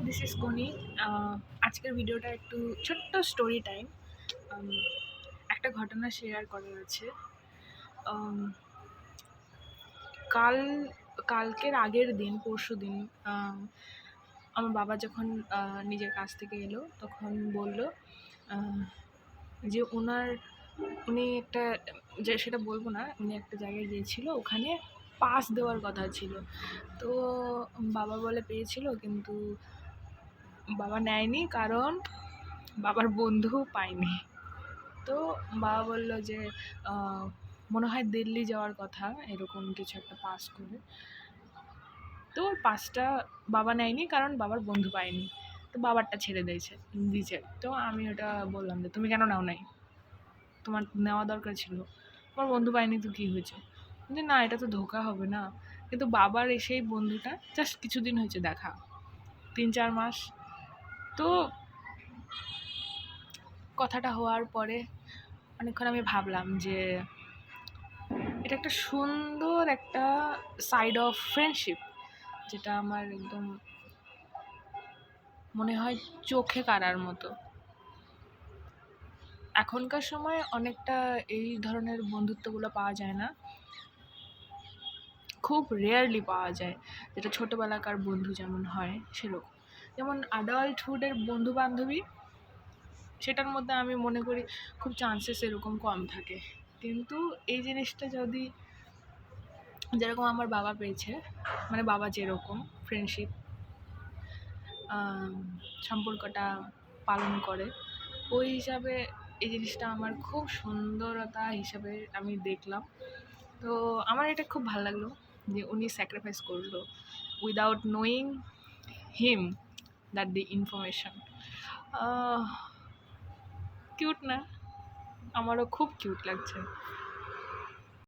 This is Gani. আজকের ভিডিওটা একটু ছোট্ট স্টোরি টাইম। একটা ঘটনা শেয়ার করার আছে। আম, কাল কালকের আগের দিন, পরশু দিন, আমার বাবা যখন নিজের কাছ থেকে এলো তখন বলল যে উনি একটা, যে সেটা বলবো না, উনি একটা জায়গায় গিয়েছিল, ওখানে পাস দেওয়ার কথা ছিল। তো বাবা বলে পেয়েছিল, কিন্তু বাবা নেয়নি, কারণ বাবার বন্ধু পায়নি। তো বাবা বলল যে মনে হয় দিল্লি যাওয়ার কথা, এরকম কিছু একটা পাস করে। তো ওর পাসটা বাবা নেয়নি, কারণ বাবার বন্ধু পায়নি। তো বাবারটা ছেড়ে দিয়েছে। তো আমি ওটা বললাম যে তুমি কেন নাও নাই, তোমার নেওয়া দরকার ছিল, তোমার বন্ধু পায়নি তো কী হয়েছে? যে না, এটা তো ধোঁকা হবে না। কিন্তু বাবার সেই বন্ধুটা জাস্ট কিছুদিন হয়েছে দেখা, 3-4 মাস। তো কথাটা হওয়ার পরে অনেকক্ষণ আমি ভাবলাম যে এটা একটা সুন্দর একটা সাইড অফ ফ্রেন্ডশিপ, যেটা আমার একদম মনে হয় চোখে কাড়ার মতো। এখনকার সময় অনেকটা এই ধরনের বন্ধুত্বগুলো পাওয়া যায় না, খুব রেয়ারলি পাওয়া যায়, যেটা ছোটোবেলাকার বন্ধু যেমন হয় সেরকম। যেমন অ্যাডাল্টহুডের বন্ধু বান্ধবী, সেটার মধ্যে আমি মনে করি খুব চান্সেস এরকম কম থাকে। কিন্তু এই জিনিসটা যদি যেরকম আমার বাবা পেয়েছে, মানে বাবা যেরকম ফ্রেন্ডশিপ সম্পর্কটা পালন করে, ওই হিসাবে এই জিনিসটা আমার খুব সুন্দরতা হিসাবে আমি দেখলাম। তো আমার এটা খুব ভালো লাগলো যে উনি স্যাক্রিফাইস করলো without knowing him that the information. Cute না? আমারও খুব কিউট লাগছে।